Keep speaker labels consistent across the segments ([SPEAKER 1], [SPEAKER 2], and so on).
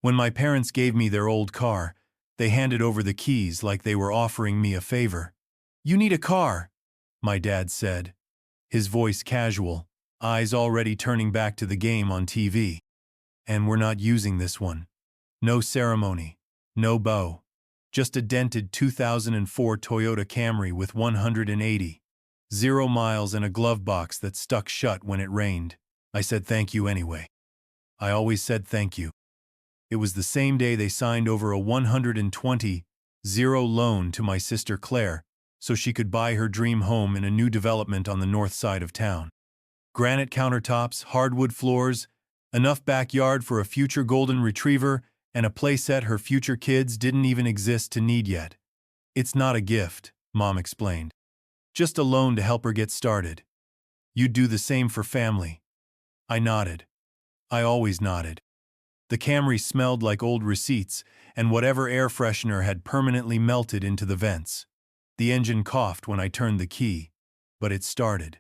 [SPEAKER 1] When my parents gave me their old car, they handed over the keys like they were offering me a favor. "You need a car," my dad said, his voice casual, eyes already turning back to the game on TV. "And we're not using this one. No ceremony, no bow. Just a dented 2004 Toyota Camry with 180,000 miles and a glove box that stuck shut when it rained." I said thank you anyway. I always said thank you. It was the same day they signed over a 120,000 loan to my sister Claire so she could buy her dream home in a new development on the north side of town. Granite countertops, hardwood floors, enough backyard for a future golden retriever, and a playset her future kids didn't even exist to need yet. "It's not a gift," Mom explained. "Just a loan to help her get started. You'd do the same for family." I nodded. I always nodded. The Camry smelled like old receipts and whatever air freshener had permanently melted into the vents. The engine coughed when I turned the key, but it started.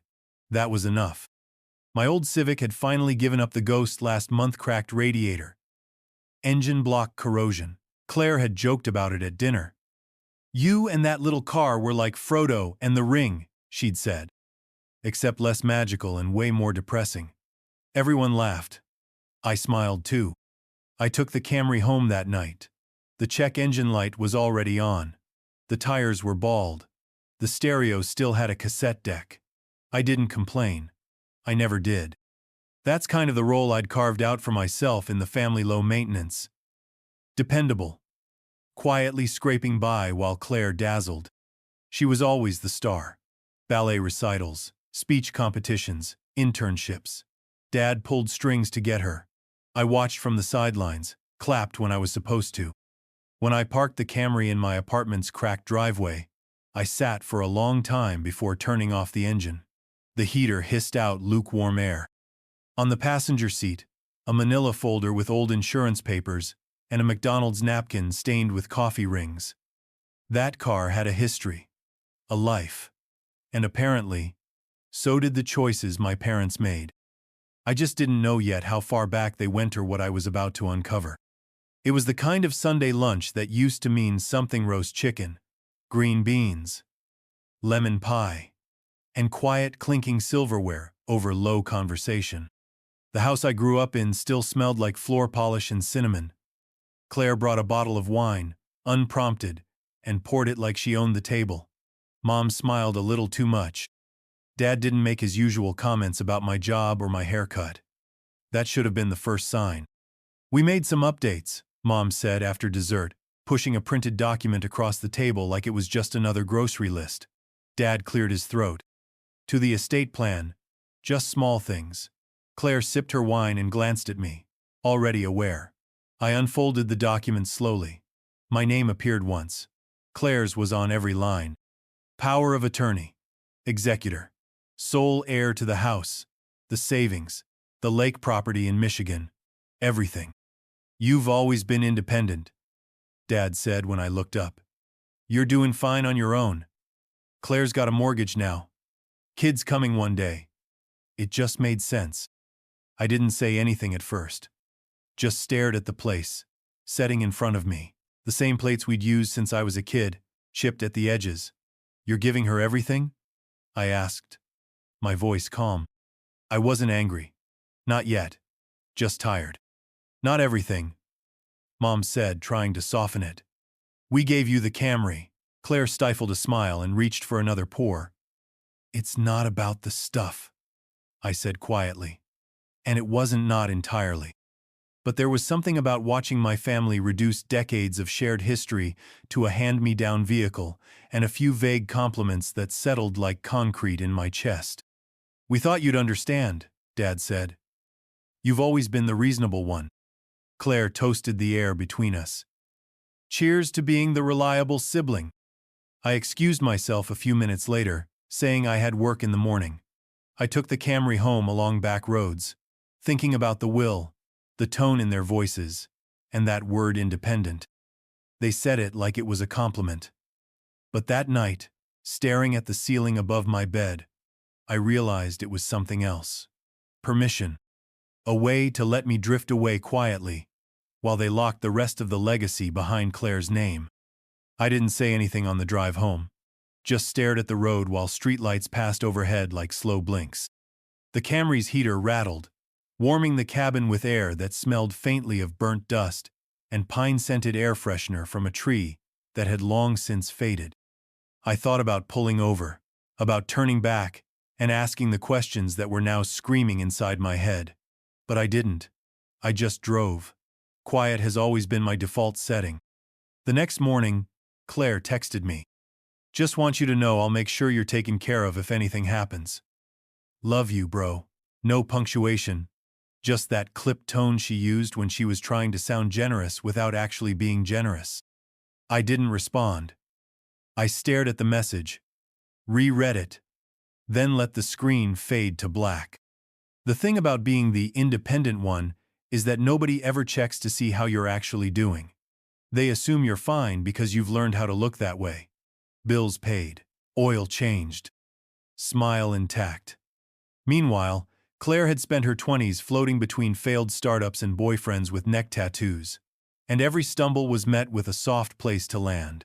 [SPEAKER 1] That was enough. My old Civic had finally given up the ghost last month. Cracked radiator. Engine block corrosion. Claire had joked about it at dinner. "You and that little car were like Frodo and the Ring," she'd said. Except less magical and way more depressing. Everyone laughed. I smiled too. I took the Camry home that night. The check engine light was already on. The tires were bald. The stereo still had a cassette deck. I didn't complain. I never did. That's kind of the role I'd carved out for myself in the family. Low maintenance. Dependable. Quietly scraping by while Claire dazzled. She was always the star. Ballet recitals, speech competitions, internships. Dad pulled strings to get her. I watched from the sidelines, clapped when I was supposed to. When I parked the Camry in my apartment's cracked driveway, I sat for a long time before turning off the engine. The heater hissed out lukewarm air. On the passenger seat, a manila folder with old insurance papers and a McDonald's napkin stained with coffee rings. That car had a history, a life, and apparently, so did the choices my parents made. I just didn't know yet how far back they went or what I was about to uncover. It was the kind of Sunday lunch that used to mean something: roast chicken, green beans, lemon pie, and quiet clinking silverware over low conversation. The house I grew up in still smelled like floor polish and cinnamon. Claire brought a bottle of wine, unprompted, and poured it like she owned the table. Mom smiled a little too much. Dad didn't make his usual comments about my job or my haircut. That should have been the first sign. "We made some updates," Mom said after dessert, pushing a printed document across the table like it was just another grocery list. Dad cleared his throat. "To the estate plan. Just small things." Claire sipped her wine and glanced at me, already aware. I unfolded the document slowly. My name appeared once. Claire's was on every line. Power of attorney. Executor. Sole heir to the house. The savings. The lake property in Michigan. Everything. "You've always been independent," Dad said when I looked up. "You're doing fine on your own. Claire's got a mortgage now. Kids coming one day." It just made sense. I didn't say anything at first. Just stared at the place, setting in front of me. The same plates we'd used since I was a kid, chipped at the edges. "You're giving her everything?" I asked, my voice calm. I wasn't angry. Not yet. Just tired. "Not everything," Mom said, trying to soften it. "We gave you the Camry." Claire stifled a smile and reached for another pour. "It's not about the stuff," I said quietly. And it wasn't not entirely. But there was something about watching my family reduce decades of shared history to a hand-me-down vehicle and a few vague compliments that settled like concrete in my chest. "We thought you'd understand," Dad said. "You've always been the reasonable one." Claire toasted the air between us. "Cheers to being the reliable sibling." I excused myself a few minutes later, saying I had work in the morning. I took the Camry home along back roads, thinking about the will, the tone in their voices, and that word independent. They said it like it was a compliment. But that night, staring at the ceiling above my bed, I realized it was something else. Permission. A way to let me drift away quietly, while they locked the rest of the legacy behind Claire's name. I didn't say anything on the drive home, just stared at the road while streetlights passed overhead like slow blinks. The Camry's heater rattled, warming the cabin with air that smelled faintly of burnt dust and pine-scented air freshener from a tree that had long since faded. I thought about pulling over, about turning back, and asking the questions that were now screaming inside my head. But I didn't. I just drove. Quiet has always been my default setting. The next morning, Claire texted me. Just want you to know I'll make sure you're taken care of if anything happens. Love you, bro. No punctuation. Just that clipped tone she used when she was trying to sound generous without actually being generous. I didn't respond. I stared at the message, reread it, then let the screen fade to black. The thing about being the independent one is that nobody ever checks to see how you're actually doing. They assume you're fine because you've learned how to look that way. Bills paid, oil changed, smile intact. Meanwhile, Claire had spent her 20s floating between failed startups and boyfriends with neck tattoos, and every stumble was met with a soft place to land.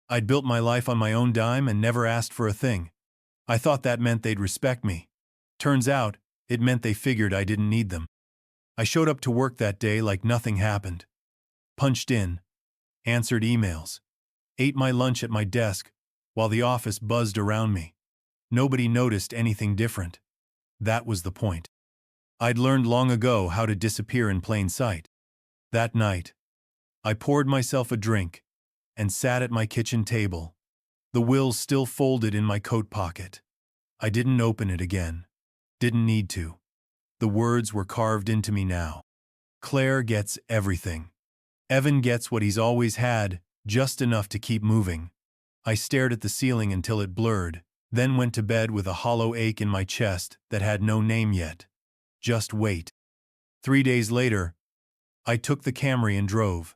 [SPEAKER 1] I'd built my life on my own dime and never asked for a thing. I thought that meant they'd respect me. Turns out, it meant they figured I didn't need them. I showed up to work that day like nothing happened. Punched in, answered emails, ate my lunch at my desk while the office buzzed around me. Nobody noticed anything different. That was the point. I'd learned long ago how to disappear in plain sight. That night, I poured myself a drink and sat at my kitchen table, the will still folded in my coat pocket. I didn't open it again. Didn't need to. The words were carved into me now. Claire gets everything. Evan gets what he's always had, just enough to keep moving. I stared at the ceiling until it blurred, then went to bed with a hollow ache in my chest that had no name yet. Just wait. 3 days later, I took the Camry and drove.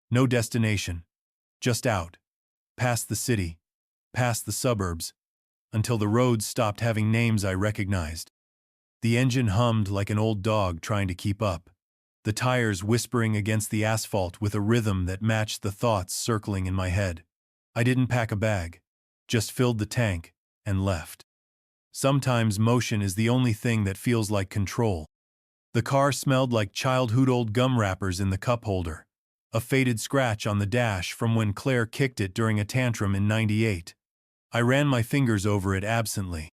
[SPEAKER 1] No destination. Just out. Past the city. Past the suburbs. Until the roads stopped having names I recognized. The engine hummed like an old dog trying to keep up, the tires whispering against the asphalt with a rhythm that matched the thoughts circling in my head. I didn't pack a bag, just filled the tank and left. Sometimes motion is the only thing that feels like control. The car smelled like childhood old gum wrappers in the cup holder, a faded scratch on the dash from when Claire kicked it during a tantrum in '98. I ran my fingers over it absently.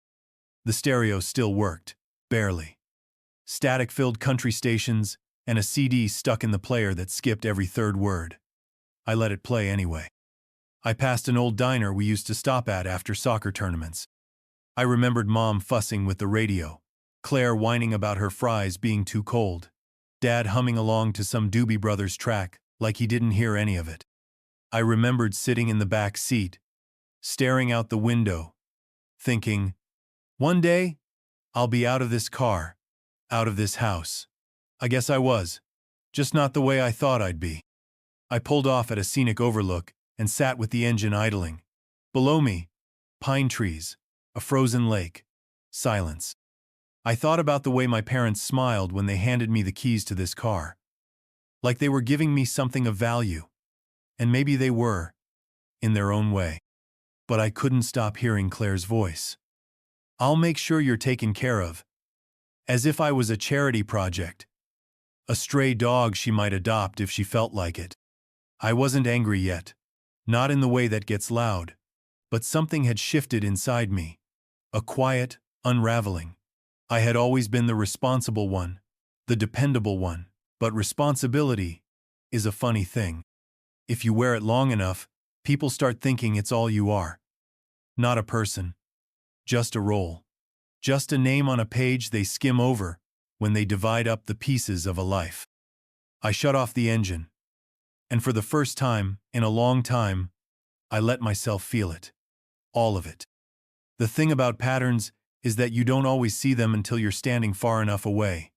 [SPEAKER 1] The stereo still worked, barely. Static-filled country stations and a CD stuck in the player that skipped every third word. I let it play anyway. I passed an old diner we used to stop at after soccer tournaments. I remembered Mom fussing with the radio, Claire whining about her fries being too cold, Dad humming along to some Doobie Brothers track like he didn't hear any of it. I remembered sitting in the back seat, staring out the window, thinking, one day, I'll be out of this car, out of this house. I guess I was, just not the way I thought I'd be. I pulled off at a scenic overlook and sat with the engine idling. Below me, pine trees, a frozen lake, silence. I thought about the way my parents smiled when they handed me the keys to this car. Like they were giving me something of value. And maybe they were, in their own way. But I couldn't stop hearing Claire's voice. I'll make sure you're taken care of. As if I was a charity project. A stray dog she might adopt if she felt like it. I wasn't angry yet. Not in the way that gets loud. But something had shifted inside me. A quiet unraveling. I had always been the responsible one, the dependable one. But responsibility is a funny thing. If you wear it long enough, people start thinking it's all you are. Not a person. Just a role. Just a name on a page they skim over when they divide up the pieces of a life. I shut off the engine. And for the first time, in a long time, I let myself feel it. All of it. The thing about patterns is that you don't always see them until you're standing far enough away.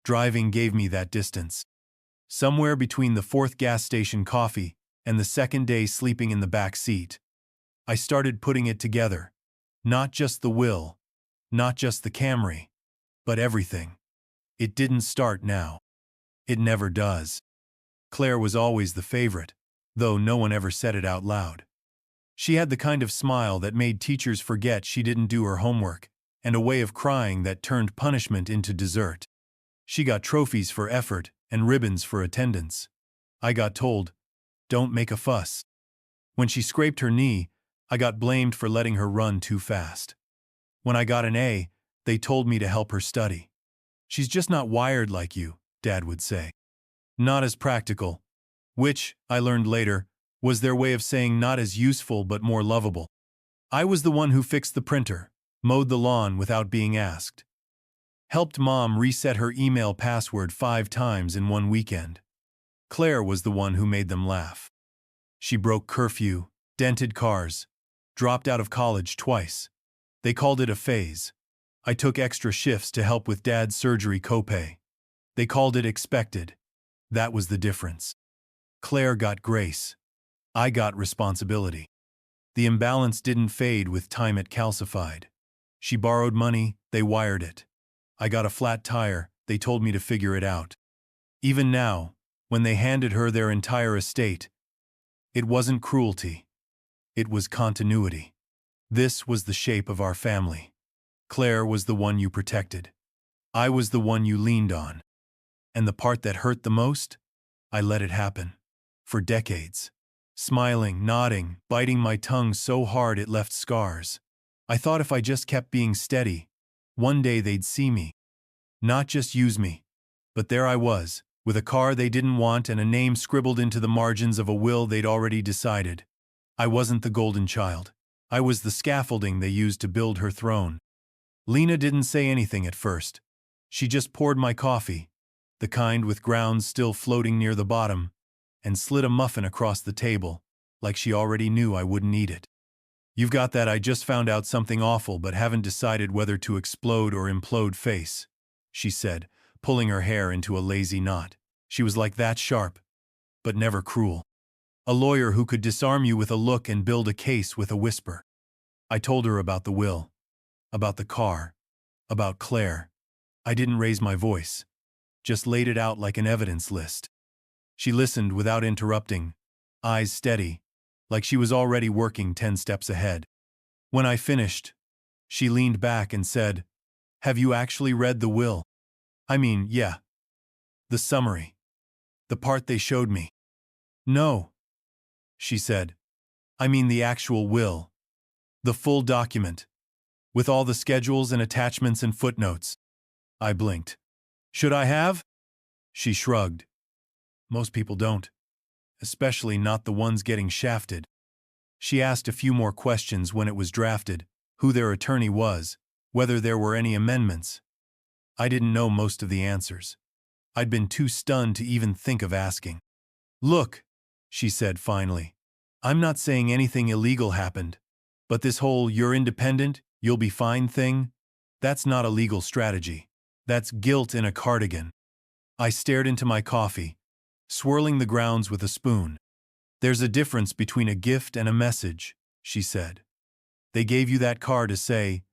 [SPEAKER 1] Driving gave me that distance. Somewhere between the fourth gas station coffee and the second day sleeping in the back seat, I started putting it together. Not just the will, not just the Camry, but everything. It didn't start now. It never does. Claire was always the favorite, though no one ever said it out loud. She had the kind of smile that made teachers forget she didn't do her homework, and a way of crying that turned punishment into dessert. She got trophies for effort and ribbons for attendance. I got told, "Don't make a fuss." When she scraped her knee, I got blamed for letting her run too fast. When I got an A, they told me to help her study. "She's just not wired like you," Dad would say. Not as practical, which, I learned later, was their way of saying not as useful but more lovable. I was the one who fixed the printer, mowed the lawn without being asked, helped Mom reset her email password 5 times in one weekend. Claire was the one who made them laugh. She broke curfew, dented cars, dropped out of college twice. They called it a phase. I took extra shifts to help with Dad's surgery copay. They called it expected. That was the difference. Claire got grace. I got responsibility. The imbalance didn't fade with time it calcified. She borrowed money, they wired it. I got a flat tire, they told me to figure it out. Even now, when they handed her their entire estate, it wasn't cruelty. It was continuity. This was the shape of our family. Claire was the one you protected. I was the one you leaned on. And the part that hurt the most? I let it happen. For decades. Smiling, nodding, biting my tongue so hard it left scars. I thought if I just kept being steady, one day they'd see me. Not just use me. But there I was, with a car they didn't want and a name scribbled into the margins of a will they'd already decided. I wasn't the golden child. I was the scaffolding they used to build her throne. Lena didn't say anything at first. She just poured my coffee, the kind with grounds still floating near the bottom, and slid a muffin across the table, like she already knew I wouldn't eat it. "You've got that I just found out something awful but haven't decided whether to explode or implode face," she said, pulling her hair into a lazy knot. She was like that sharp, but never cruel. A lawyer who could disarm you with a look and build a case with a whisper. I told her about the will, about the car, about Claire. I didn't raise my voice, just laid it out like an evidence list. She listened without interrupting, eyes steady, like she was already working 10 steps ahead. When I finished, she leaned back and said, "Have you actually read the will?" "I mean, yeah. The summary. The part they showed me." "No," she said. "I mean the actual will. The full document. With all the schedules and attachments and footnotes." I blinked. "Should I have?" She shrugged. "Most people don't. Especially not the ones getting shafted." She asked a few more questions when it was drafted, who their attorney was, whether there were any amendments. I didn't know most of the answers. I'd been too stunned to even think of asking. "Look," she said finally, "I'm not saying anything illegal happened, but this whole 'you're independent, you'll be fine' thing, that's not a legal strategy. That's guilt in a cardigan." I stared into my coffee, swirling the grounds with a spoon. "There's a difference between a gift and a message," she said. "They gave you that car to say,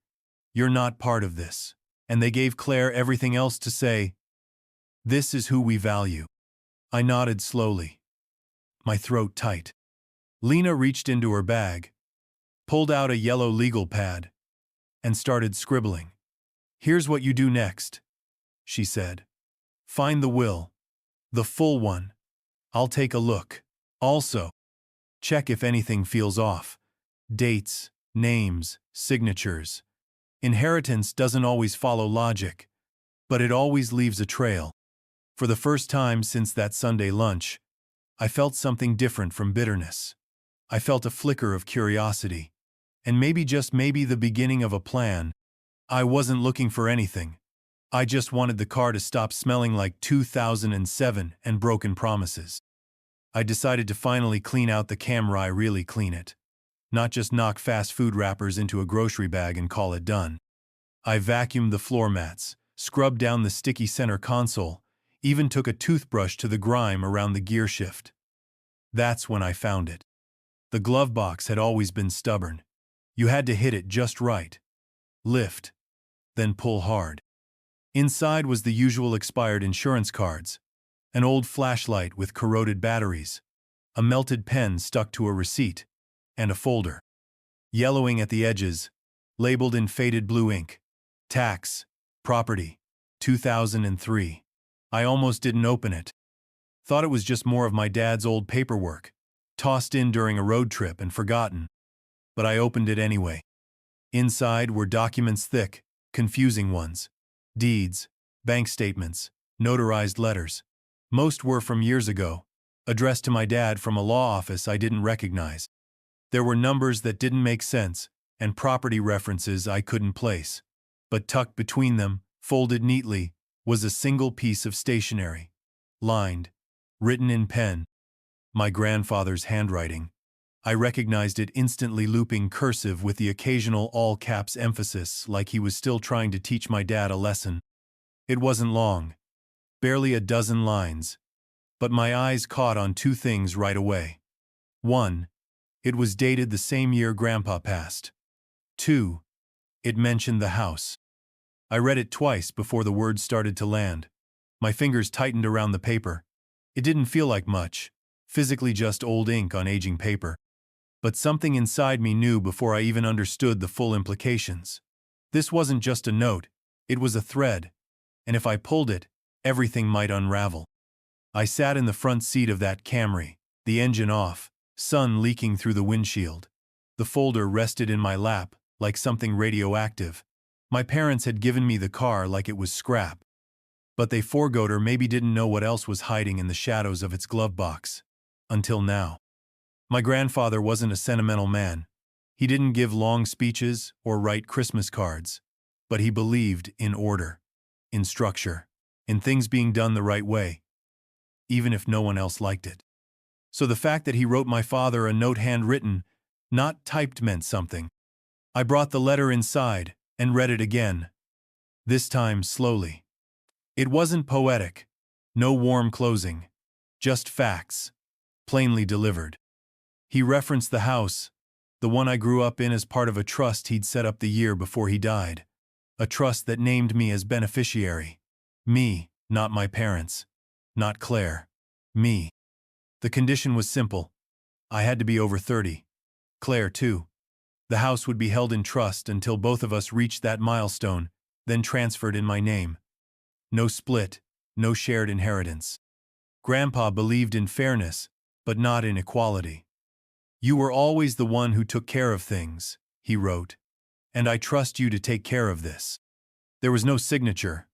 [SPEAKER 1] 'You're not part of this.' And they gave Claire everything else to say, 'This is who we value.'" I nodded slowly, my throat tight. Lena reached into her bag, pulled out a yellow legal pad, and started scribbling. "Here's what you do next," she said. "Find the will. The full one. I'll take a look. Also, check if anything feels off. Dates, names, signatures. Inheritance doesn't always follow logic, but it always leaves a trail." For the first time since that Sunday lunch, I felt something different from bitterness. I felt a flicker of curiosity, and maybe just maybe the beginning of a plan. I wasn't looking for anything. I just wanted the car to stop smelling like 2007 and broken promises. I decided to finally clean out the camera. Really clean it. Not just knock fast food wrappers into a grocery bag and call it done. I vacuumed the floor mats, scrubbed down the sticky center console, even took a toothbrush to the grime around the gear shift. That's when I found it. The glove box had always been stubborn. You had to hit it just right. Lift, then pull hard. Inside was the usual expired insurance cards, An old flashlight with corroded batteries, a melted pen stuck to a receipt, and a folder. Yellowing at the edges, labeled in faded blue ink. Tax, property, 2003. I almost didn't open it. Thought it was just more of my dad's old paperwork, tossed in during a road trip and forgotten. But I opened it anyway. Inside were documents thick, confusing ones. Deeds, bank statements, notarized letters. Most were from years ago, addressed to my dad from a law office I didn't recognize. There were numbers that didn't make sense, and property references I couldn't place. But tucked between them, folded neatly, was a single piece of stationery. Lined, written in pen. My grandfather's handwriting. I recognized it instantly, looping cursive with the occasional all-caps emphasis, like he was still trying to teach my dad a lesson. It wasn't long. Barely a dozen lines. But my eyes caught on two things right away. 1. It was dated the same year Grandpa passed. 2. It mentioned the house. I read it twice before the words started to land. My fingers tightened around the paper. It didn't feel like much, physically just old ink on aging paper. But something inside me knew before I even understood the full implications. This wasn't just a note, it was a thread, and if I pulled it, everything might unravel. I sat in the front seat of that Camry, the engine off, sun leaking through the windshield. The folder rested in my lap, like something radioactive. My parents had given me the car like it was scrap. But they forgot or maybe didn't know what else was hiding in the shadows of its glove box. Until now. My grandfather wasn't a sentimental man. He didn't give long speeches or write Christmas cards. But he believed in order, in structure, in things being done the right way, even if no one else liked it. So the fact that he wrote my father a note handwritten, not typed, meant something. I brought the letter inside and read it again. This time slowly. It wasn't poetic. No warm closing. Just facts. Plainly delivered. He referenced the house, the one I grew up in, as part of a trust he'd set up the year before he died. A trust that named me as beneficiary. Me, not my parents. Not Claire. Me. The condition was simple. I had to be over 30. Claire, too. The house would be held in trust until both of us reached that milestone, then transferred in my name. No split, no shared inheritance. Grandpa believed in fairness, but not in equality. You were always the one who took care of things, he wrote, and I trust you to take care of this. There was no signature,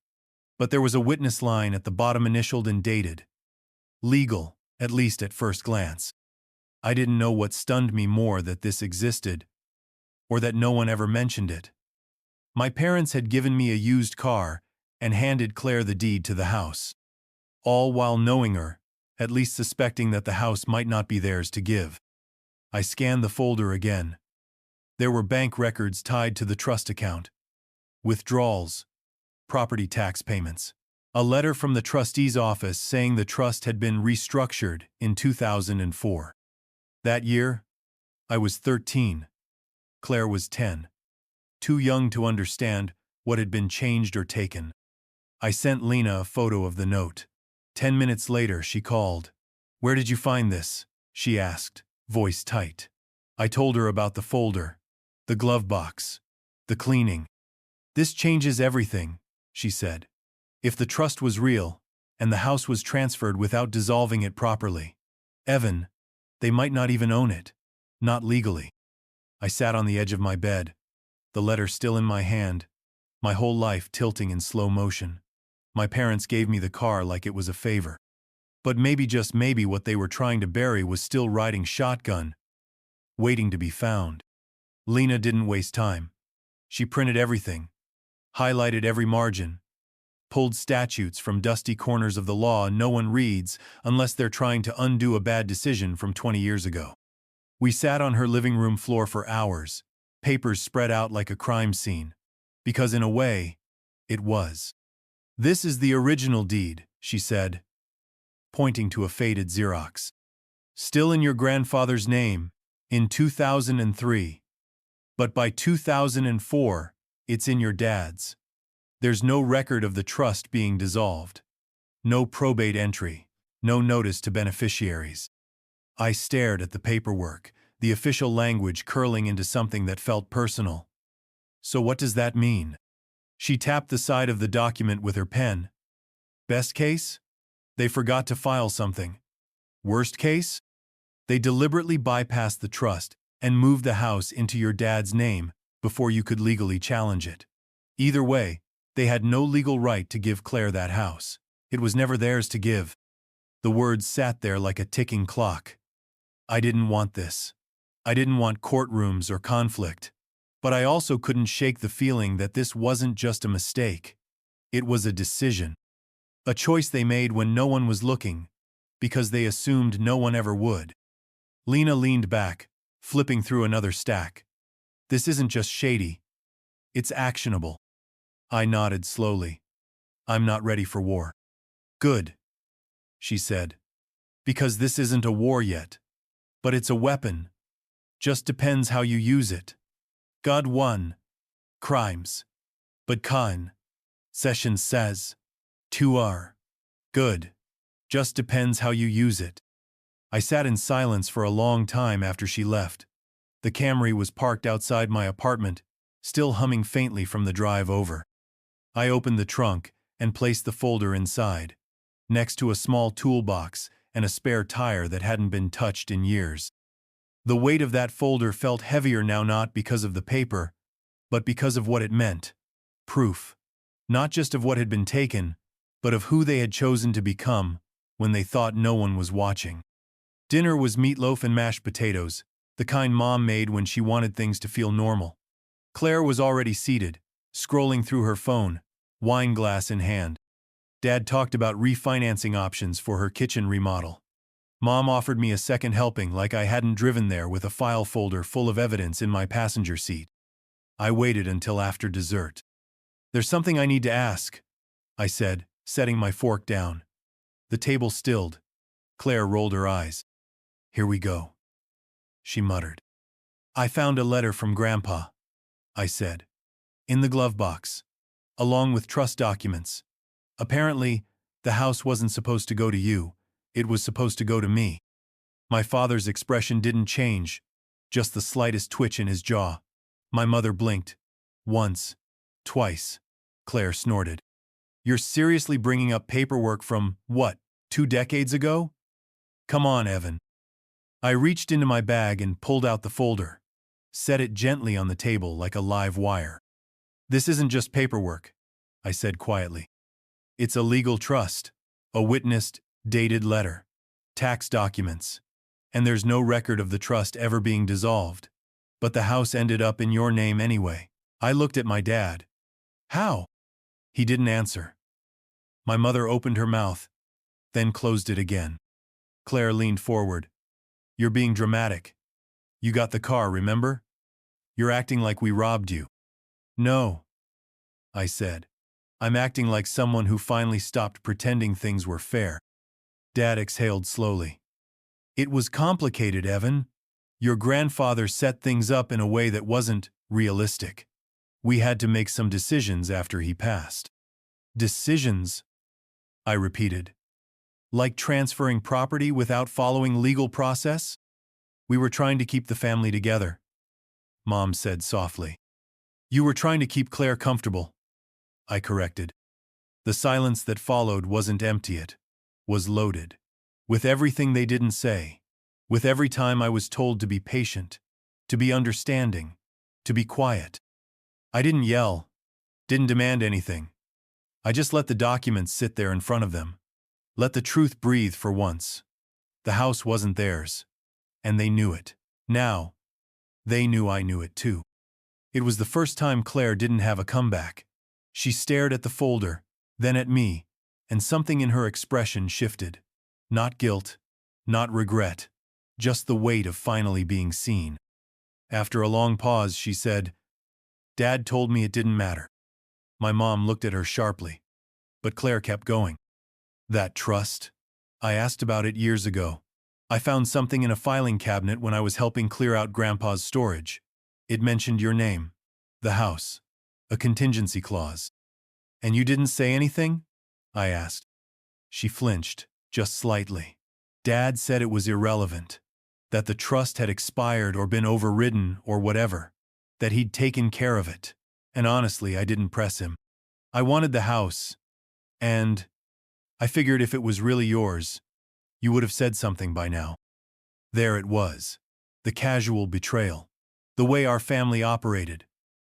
[SPEAKER 1] but there was a witness line at the bottom, initialed and dated. Legal, at least at first glance. I didn't know what stunned me more, that this existed, or that no one ever mentioned it. My parents had given me a used car and handed Claire the deed to the house. All while knowing her, at least suspecting that the house might not be theirs to give. I scanned the folder again. There were bank records tied to the trust account. Withdrawals. Property tax payments. A letter from the trustee's office saying the trust had been restructured in 2004. That year, I was 13. Claire was 10. Too young to understand what had been changed or taken. I sent Lena a photo of the note. 10 minutes later, she called. "Where did you find this?" she asked, voice tight. I told her about the folder, the glove box, the cleaning. "This changes everything," she said. "If the trust was real, and the house was transferred without dissolving it properly, Evan, they might not even own it. Not legally." I sat on the edge of my bed, the letter still in my hand, my whole life tilting in slow motion. My parents gave me the car like it was a favor. But maybe, just maybe, what they were trying to bury was still riding shotgun, waiting to be found. Lena didn't waste time. She printed everything, highlighted every margin, pulled statutes from dusty corners of the law no one reads unless they're trying to undo a bad decision from 20 years ago. We sat on her living room floor for hours, papers spread out like a crime scene. Because in a way, it was. "This is the original deed," she said, pointing to a faded Xerox. "Still in your grandfather's name, in 2003. But by 2004, it's in your dad's. There's no record of the trust being dissolved. No probate entry. No notice to beneficiaries. I stared at the paperwork, the official language curling into something that felt personal. So what does that mean? She tapped the side of the document with her pen. Best case? They forgot to file something. Worst case? They deliberately bypassed the trust and moved the house into your dad's name before you could legally challenge it. Either way, they had no legal right to give Claire that house. It was never theirs to give. The words sat there like a ticking clock. I didn't want this. I didn't want courtrooms or conflict. But I also couldn't shake the feeling that this wasn't just a mistake. It was a decision. A choice they made when no one was looking, because they assumed no one ever would. Lena leaned back, flipping through another stack. This isn't just shady. It's actionable. I nodded slowly. I'm not ready for war. Good, she said. Because this isn't a war yet. But it's a weapon. Just depends how you use it. God won. Crimes. But Khan. Sessions says. 2R. Good. Just depends how you use it. I sat in silence for a long time after she left. The Camry was parked outside my apartment, still humming faintly from the drive over. I opened the trunk and placed the folder inside, next to a small toolbox and a spare tire that hadn't been touched in years. The weight of that folder felt heavier now, not because of the paper, but because of what it meant. Proof. Not just of what had been taken, but of who they had chosen to become when they thought no one was watching. Dinner was meatloaf and mashed potatoes, the kind Mom made when she wanted things to feel normal. Claire was already seated, scrolling through her phone, wine glass in hand. Dad talked about refinancing options for her kitchen remodel. Mom offered me a second helping like I hadn't driven there with a file folder full of evidence in my passenger seat. I waited until after dessert. There's something I need to ask, I said, setting my fork down. The table stilled. Claire rolled her eyes. Here we go, she muttered. I found a letter from Grandpa, I said. In the glove box, along with trust documents. Apparently, the house wasn't supposed to go to you. It was supposed to go to me. My father's expression didn't change, just the slightest twitch in his jaw. My mother blinked. Once. Twice. Claire snorted. You're seriously bringing up paperwork from, what, 2 decades ago? Come on, Evan. I reached into my bag and pulled out the folder, set it gently on the table like a live wire. This isn't just paperwork, I said quietly. It's a legal trust, a witnessed, dated letter, tax documents, and there's no record of the trust ever being dissolved. But the house ended up in your name anyway. I looked at my dad. How? He didn't answer. My mother opened her mouth, then closed it again. Claire leaned forward. You're being dramatic. You got the car, remember? You're acting like we robbed you. No, I said. I'm acting like someone who finally stopped pretending things were fair. Dad exhaled slowly. It was complicated, Evan. Your grandfather set things up in a way that wasn't realistic. We had to make some decisions after he passed. Decisions? I repeated. Like transferring property without following legal process? We were trying to keep the family together, Mom said softly. You were trying to keep Claire comfortable, I corrected. The silence that followed wasn't empty, it was loaded. With everything they didn't say. With every time I was told to be patient, to be understanding, to be quiet. I didn't yell, didn't demand anything. I just let the documents sit there in front of them. Let the truth breathe for once. The house wasn't theirs, and they knew it. Now, they knew I knew it too. It was the first time Claire didn't have a comeback. She stared at the folder, then at me, and something in her expression shifted. Not guilt, not regret, just the weight of finally being seen. After a long pause, she said, Dad told me it didn't matter. My mom looked at her sharply, but Claire kept going. That trust? I asked about it years ago. I found something in a filing cabinet when I was helping clear out Grandpa's storage. It mentioned your name, the house, a contingency clause. And you didn't say anything? I asked. She flinched, just slightly. Dad said it was irrelevant, that the trust had expired or been overridden or whatever, that he'd taken care of it. And honestly, I didn't press him. I wanted the house, and I figured if it was really yours, you would have said something by now. There it was. The casual betrayal. The way our family operated.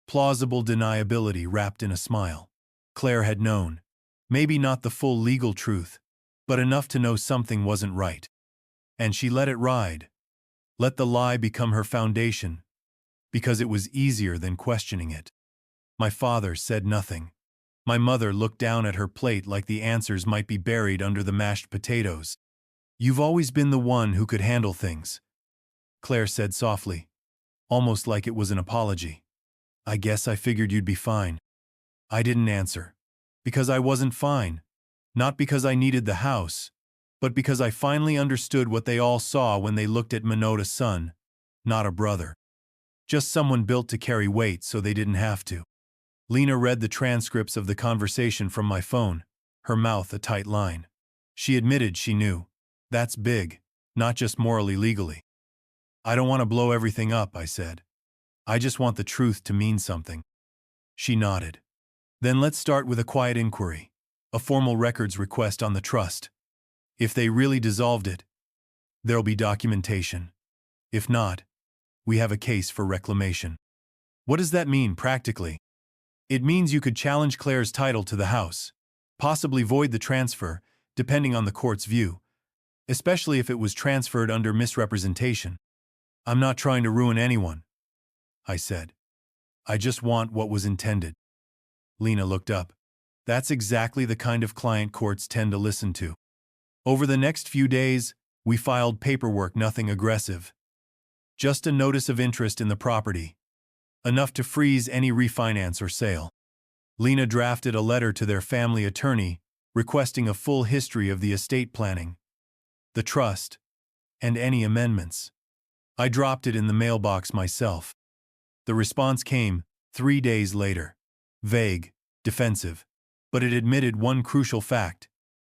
[SPEAKER 1] Plausible deniability wrapped in a smile. Claire had known. Maybe not the full legal truth, but enough to know something wasn't right. And she let it ride. Let the lie become her foundation, because it was easier than questioning it. My father said nothing. My mother looked down at her plate like the answers might be buried under the mashed potatoes. "You've always been the one who could handle things," Claire said softly, almost like it was an apology. "I guess I figured you'd be fine." I didn't answer. Because I wasn't fine. Not because I needed the house, but because I finally understood what they all saw when they looked at Minota's son. Not a brother. Just someone built to carry weight so they didn't have to. Lena read the transcripts of the conversation from my phone, her mouth a tight line. She admitted she knew. That's big, not just morally legally. "I don't want to blow everything up," I said. "I just want the truth to mean something." She nodded. "Then let's start with a quiet inquiry, a formal records request on the trust. If they really dissolved it, there'll be documentation. If not, we have a case for reclamation." What does that mean practically? It means you could challenge Claire's title to the house, possibly void the transfer, depending on the court's view, especially if it was transferred under misrepresentation. "I'm not trying to ruin anyone," I said. "I just want what was intended." Lena looked up. That's exactly the kind of client courts tend to listen to. Over the next few days, we filed paperwork, nothing aggressive. Just a notice of interest in the property. Enough to freeze any refinance or sale. Lena drafted a letter to their family attorney requesting a full history of the estate planning, the trust, and any amendments. I dropped it in the mailbox myself. The response came 3 days later. Vague, defensive, but it admitted one crucial fact.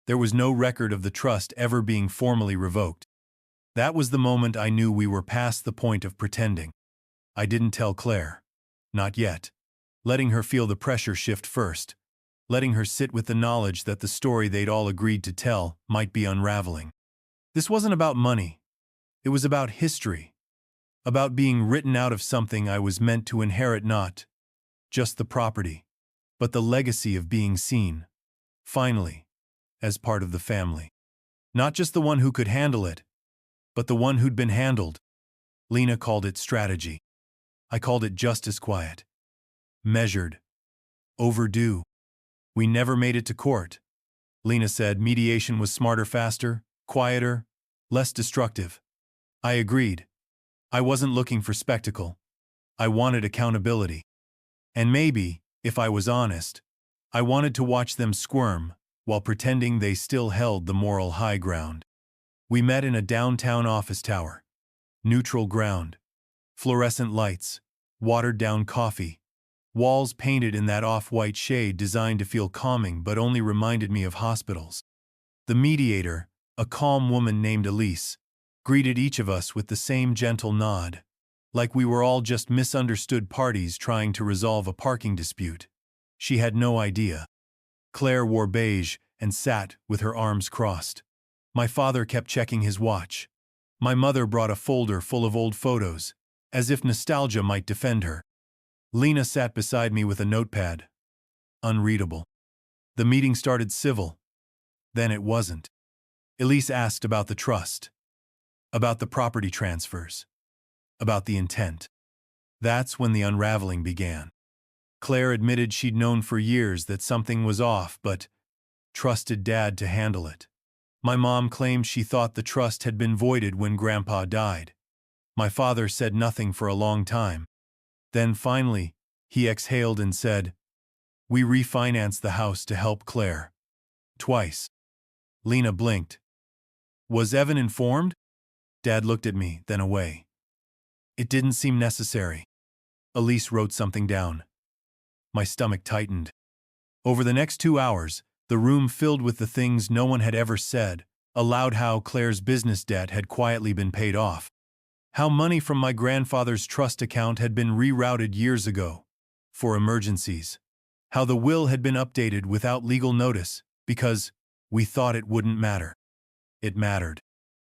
[SPEAKER 1] There was no record of the trust ever being formally revoked. That was the moment I knew we were past the point of pretending. I didn't tell Claire. Not yet. Letting her feel the pressure shift first. Letting her sit with the knowledge that the story they'd all agreed to tell might be unraveling. This wasn't about money. It was about history. About being written out of something I was meant to inherit, not just the property, but the legacy of being seen, finally, as part of the family. Not just the one who could handle it, but the one who'd been handled. Lena called it strategy. I called it just as quiet. Measured. Overdue. We never made it to court. Lena said mediation was smarter, faster, quieter, less destructive. I agreed. I wasn't looking for spectacle. I wanted accountability. And maybe, if I was honest, I wanted to watch them squirm while pretending they still held the moral high ground. We met in a downtown office tower. Neutral ground. Fluorescent lights. Watered-down coffee. Walls painted in that off-white shade designed to feel calming but only reminded me of hospitals. The mediator, a calm woman named Elise, greeted each of us with the same gentle nod, like we were all just misunderstood parties trying to resolve a parking dispute. She had no idea. Claire wore beige and sat with her arms crossed. My father kept checking his watch. My mother brought a folder full of old photos, as if nostalgia might defend her. Lena sat beside me with a notepad. Unreadable. The meeting started civil. Then it wasn't. Elise asked about the trust. About the property transfers. About the intent. That's when the unraveling began. Claire admitted she'd known for years that something was off, but trusted Dad to handle it. My mom claimed she thought the trust had been voided when Grandpa died. My father said nothing for a long time. Then finally, he exhaled and said, "We refinanced the house to help Claire. Twice." Lena blinked. "Was Evan informed?" Dad looked at me, then away. "It didn't seem necessary." Elise wrote something down. My stomach tightened. Over the next 2 hours, The room filled with the things no one had ever said, aloud how Claire's business debt had quietly been paid off, how money from my grandfather's trust account had been rerouted years ago for emergencies, how the will had been updated without legal notice because we thought it wouldn't matter. It mattered.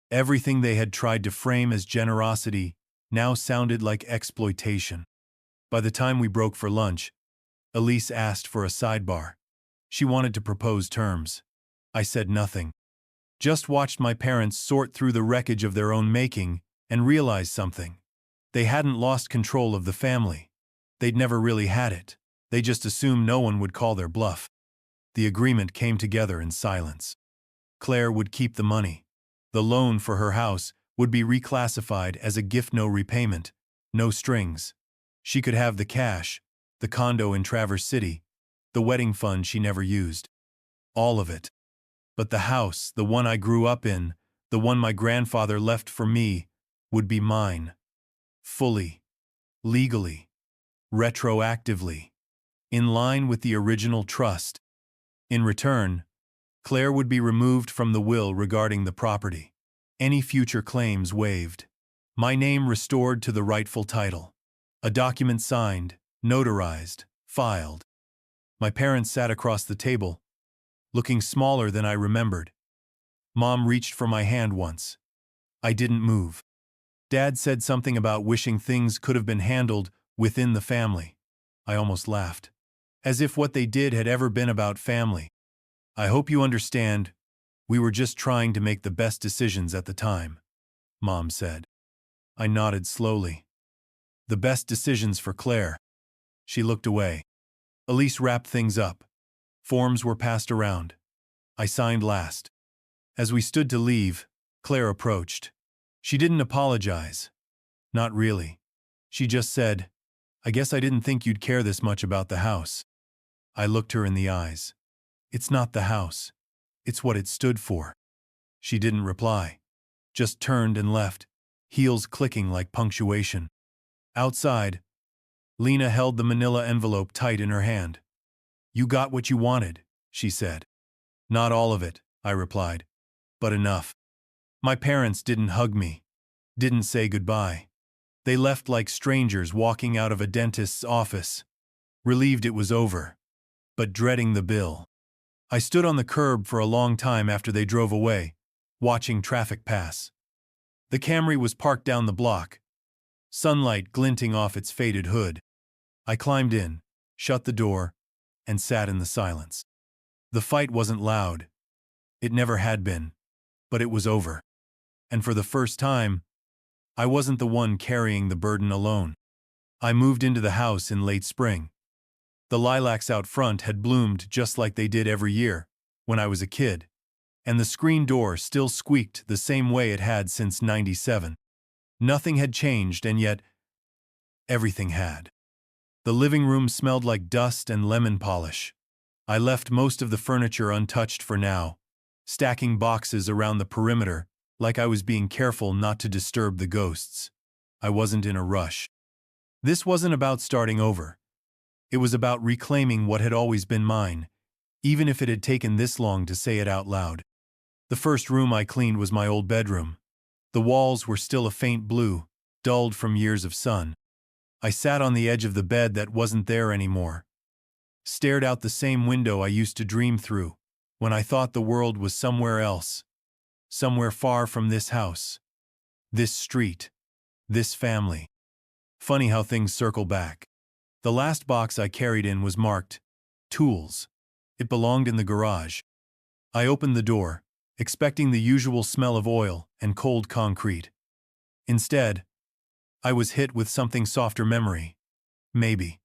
[SPEAKER 1] Everything they had tried to frame as generosity now sounded like exploitation. By the time we broke for lunch, Elise asked for a sidebar. She wanted to propose terms. I said nothing. Just watched my parents sort through the wreckage of their own making and realized something. They hadn't lost control of the family. They'd never really had it. They just assumed no one would call their bluff. The agreement came together in silence. Claire would keep the money. The loan for her house would be reclassified as a gift, no repayment, no strings. She could have the cash, the condo in Traverse City, the wedding fund she never used. All of it. But the house, the one I grew up in, the one my grandfather left for me, would be mine. Fully. Legally. Retroactively. In line with the original trust. In return, Claire would be removed from the will regarding the property. Any future claims waived. My name restored to the rightful title. A document signed, notarized, filed. My parents sat across the table, looking smaller than I remembered. Mom reached for my hand once. I didn't move. Dad said something about wishing things could have been handled within the family. I almost laughed. As if what they did had ever been about family. I hope you understand, we were just trying to make the best decisions at the time, Mom said. I nodded slowly. The best decisions for Claire. She looked away. Elise wrapped things up. Forms were passed around. I signed last. As we stood to leave, Claire approached. She didn't apologize. Not really. She just said, I guess I didn't think you'd care this much about the house. I looked her in the eyes. It's not the house. It's what it stood for. She didn't reply. Just turned and left, heels clicking like punctuation. Outside, Lena held the manila envelope tight in her hand. You got what you wanted, she said. Not all of it, I replied, but enough. My parents didn't hug me, didn't say goodbye. They left like strangers walking out of a dentist's office, relieved it was over, but dreading the bill. I stood on the curb for a long time after they drove away, watching traffic pass. The Camry was parked down the block, sunlight glinting off its faded hood. I climbed in, shut the door, and sat in the silence. The fight wasn't loud. It never had been, but it was over. And for the first time, I wasn't the one carrying the burden alone. I moved into the house in late spring. The lilacs out front had bloomed just like they did every year when I was a kid, and the screen door still squeaked the same way it had since '97. Nothing had changed, and yet everything had. The living room smelled like dust and lemon polish. I left most of the furniture untouched for now, stacking boxes around the perimeter like I was being careful not to disturb the ghosts. I wasn't in a rush. This wasn't about starting over. It was about reclaiming what had always been mine, even if it had taken this long to say it out loud. The first room I cleaned was my old bedroom. The walls were still a faint blue, dulled from years of sun. I sat on the edge of the bed that wasn't there anymore, stared out the same window I used to dream through when I thought the world was somewhere else, somewhere far from this house, this street, this family. Funny how things circle back. The last box I carried in was marked tools. It belonged in the garage. I opened the door, expecting the usual smell of oil and cold concrete. Instead, I was hit with something softer memory. Maybe.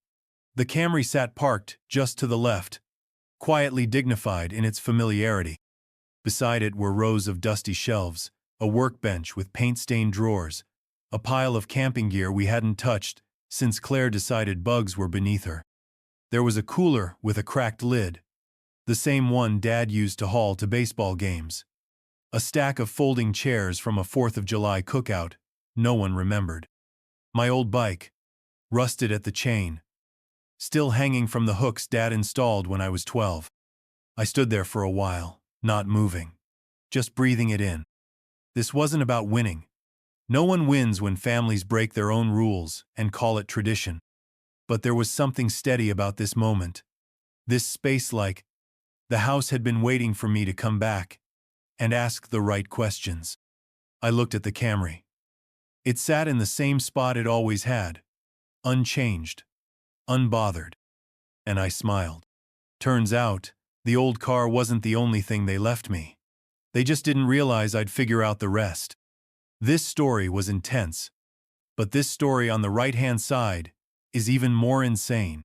[SPEAKER 1] The Camry sat parked just to the left, quietly dignified in its familiarity. Beside it were rows of dusty shelves, a workbench with paint-stained drawers, a pile of camping gear we hadn't touched since Claire decided bugs were beneath her. There was a cooler with a cracked lid, the same one Dad used to haul to baseball games. A stack of folding chairs from a 4th of July cookout no one remembered. My old bike, rusted at the chain, still hanging from the hooks Dad installed when I was 12. I stood there for a while, not moving, just breathing it in. This wasn't about winning. No one wins when families break their own rules and call it tradition. But there was something steady about this moment. This space like the house had been waiting for me to come back and ask the right questions. I looked at the Camry. It sat in the same spot it always had, unchanged, unbothered. And I smiled. Turns out, the old car wasn't the only thing they left me. They just didn't realize I'd figure out the rest. This story was intense, but this story on the right-hand side is even more insane.